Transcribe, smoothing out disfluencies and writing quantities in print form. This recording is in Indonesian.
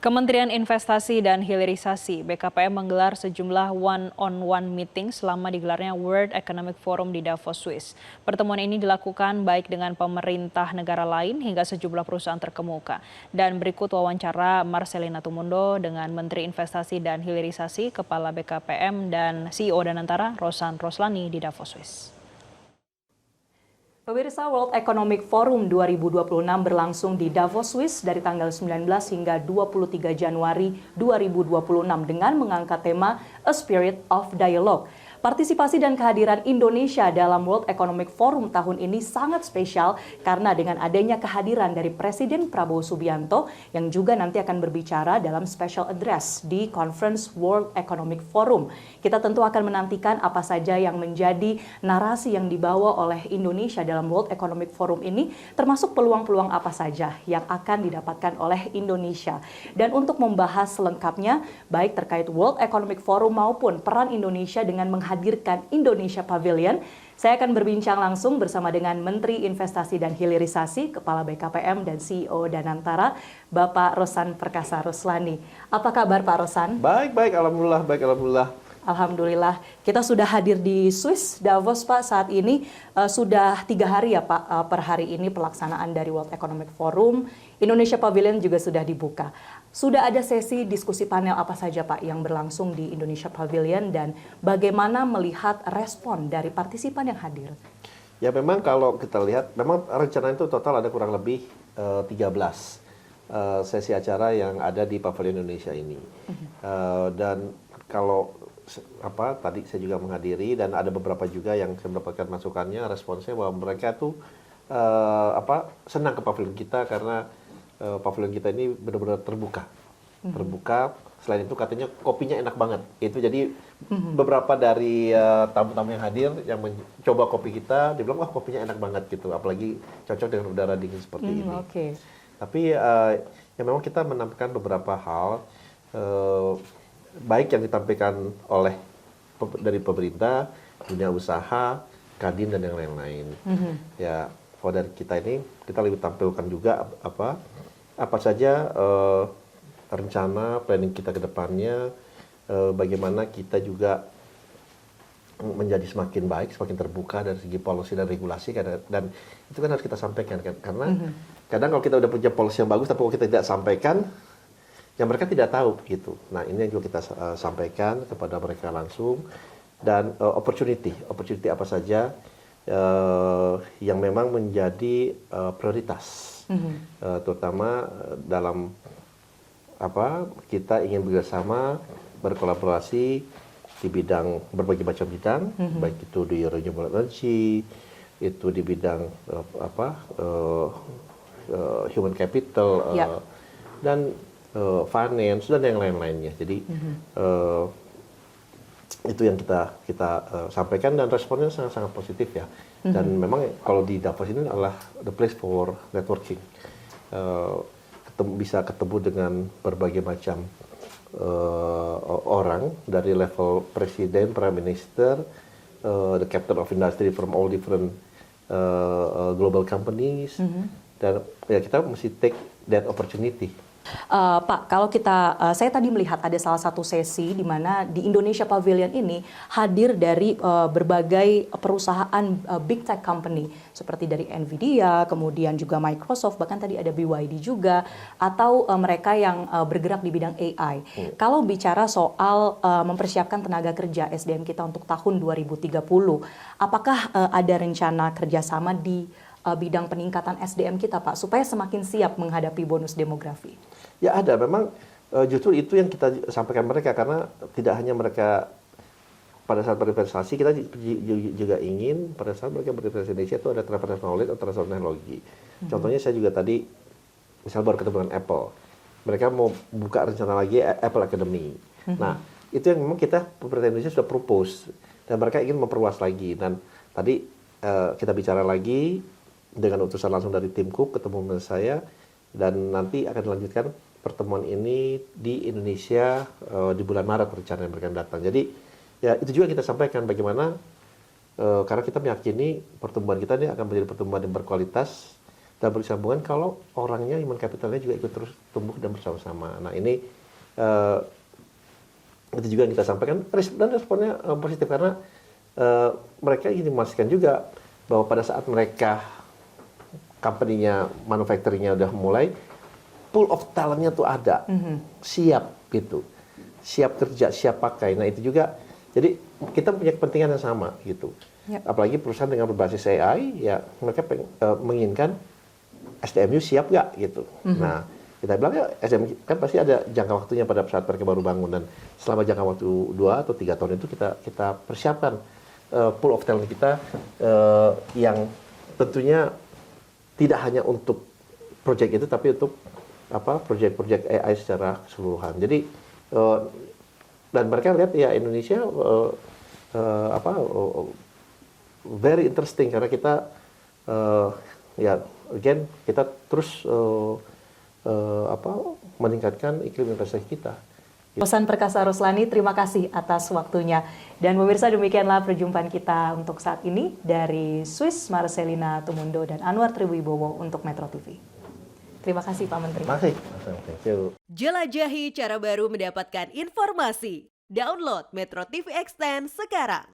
Kementerian Investasi dan Hilirisasi (BKPM) menggelar sejumlah one-on-one meeting selama digelarnya World Economic Forum di Davos, Swiss. Pertemuan ini dilakukan baik dengan pemerintah negara lain hingga sejumlah perusahaan terkemuka. Dan berikut wawancara Marcelina Tumundo dengan Menteri Investasi dan Hilirisasi, Kepala BKPM dan CEO Danantara, Rosan Roslani di Davos, Swiss. Pemirsa, World Economic Forum 2026 berlangsung di Davos, Swiss dari tanggal 19 hingga 23 Januari 2026 dengan mengangkat tema A Spirit of Dialogue. Partisipasi dan kehadiran Indonesia dalam World Economic Forum tahun ini sangat spesial karena dengan adanya kehadiran dari Presiden Prabowo Subianto yang juga nanti akan berbicara dalam special address di Conference World Economic Forum. Kita tentu akan menantikan apa saja yang menjadi narasi yang dibawa oleh Indonesia dalam World Economic Forum ini, termasuk peluang-peluang apa saja yang akan didapatkan oleh Indonesia. Dan untuk membahas selengkapnya, baik terkait World Economic Forum maupun peran Indonesia dengan menghadirkan Indonesia Pavilion, saya akan berbincang langsung bersama dengan Menteri Investasi dan Hilirisasi, Kepala BKPM dan CEO Danantara, Bapak Rosan Perkasa Roslani. Apa kabar Pak Rosan? Baik, alhamdulillah, alhamdulillah. Alhamdulillah, kita sudah hadir di Swiss, Davos Pak, saat ini sudah 3 hari ya Pak, per hari ini pelaksanaan dari World Economic Forum, Indonesia Pavilion juga sudah dibuka. Sudah ada sesi diskusi panel apa saja Pak yang berlangsung di Indonesia Pavilion dan bagaimana melihat respon dari partisipan yang hadir? Ya memang kalau kita lihat, memang rencana itu total ada kurang lebih 13 sesi acara yang ada di Pavilion Indonesia ini. Dan kalau tadi saya juga menghadiri dan ada beberapa juga yang saya mendapatkan masukannya, responsnya bahwa mereka tuh senang ke pavilion kita karena pavilion kita ini benar-benar terbuka. Selain itu katanya kopinya enak banget. Itu jadi beberapa dari tamu-tamu yang hadir yang mencoba kopi kita, dia bilang wah kopinya enak banget gitu. Apalagi cocok dengan udara dingin seperti ini. Okay. Tapi ya memang kita menampilkan beberapa hal baik yang ditampilkan oleh dari pemerintah, dunia usaha, Kadin dan yang lain-lain. Ya, kalau dari kita ini kita lebih tampilkan juga apa saja rencana planning kita ke depannya, bagaimana kita juga menjadi semakin baik, semakin terbuka dari segi policy dan regulasi, dan itu kan harus kita sampaikan kan, karena kadang kalau kita udah punya policy yang bagus tapi kalau kita tidak sampaikan, yang mereka tidak tahu gitu. Nah ini yang juga kita sampaikan kepada mereka langsung, dan opportunity apa saja yang memang menjadi prioritas, terutama dalam kita ingin bekerjasama, berkolaborasi di bidang berbagai macam bidang, baik itu di renewable energy, itu di bidang human capital, dan finance dan yang lain-lainnya. Jadi itu yang kita sampaikan dan responnya sangat positif ya. Dan memang kalau di Davos ini adalah the place for networking. Bisa ketemu dengan berbagai macam orang dari level presiden, prime minister, the captain of industry from all different global companies, dan ya kita mesti take that opportunity. Pak, kalau saya tadi melihat ada salah satu sesi di mana di Indonesia Pavilion ini hadir dari berbagai perusahaan big tech company seperti dari Nvidia, kemudian juga Microsoft, bahkan tadi ada BYD juga, atau mereka yang bergerak di bidang AI. Kalau bicara soal mempersiapkan tenaga kerja SDM kita untuk tahun 2030, apakah ada rencana kerjasama di bidang peningkatan SDM kita Pak, supaya semakin siap menghadapi bonus demografi? Ya ada, memang justru itu yang kita sampaikan mereka, karena tidak hanya mereka pada saat berinvestasi, kita juga ingin pada saat mereka berinvestasi di Indonesia itu ada transfer knowledge atau transfer teknologi. Contohnya saya juga tadi, misal baru ketemu dengan Apple, mereka mau buka rencana lagi Apple Academy. Nah itu yang memang pemerintah Indonesia sudah propose, dan mereka ingin memperluas lagi. Dan tadi kita bicara lagi dengan utusan langsung dari tim Cook, ketemu dengan saya, dan nanti akan dilanjutkan pertemuan ini di Indonesia di bulan Maret rencananya mereka datang. Jadi ya itu juga kita sampaikan bagaimana karena kita meyakini pertumbuhan kita ini akan menjadi pertumbuhan yang berkualitas, dan bersambungan kalau orangnya, human capitalnya juga ikut terus tumbuh dan bersama-sama. Nah ini itu juga yang kita sampaikan, dan responnya positif karena mereka ingin memastikan juga bahwa pada saat mereka company-nya, manufacturing-nya udah mulai, pool of talent-nya tuh ada, siap gitu, siap kerja, siap pakai. Nah itu juga, jadi kita punya kepentingan yang sama gitu. Yep. Apalagi perusahaan dengan berbasis AI, ya mereka menginginkan SDM-nya siap nggak gitu. Nah kita bilang ya SDM kan pasti ada jangka waktunya pada saat mereka baru bangun, dan selama jangka waktu 2 atau 3 tahun itu kita persiapkan pool of talent kita yang tentunya tidak hanya untuk proyek itu, tapi untuk proyek-proyek AI secara keseluruhan. Jadi dan mereka lihat ya Indonesia very interesting karena kita ya again kita terus meningkatkan iklim investasi kita. Bosan Perkasa Ruslani, terima kasih atas waktunya. Dan pemirsa, demikianlah perjumpaan kita untuk saat ini dari Swiss, Marcelina Tumundo dan Anwar Triwibowo untuk Metro TV. Terima kasih Pak Menteri. Terima kasih. Thank you. Jelajahi cara baru mendapatkan informasi. Download Metro TV Extend sekarang.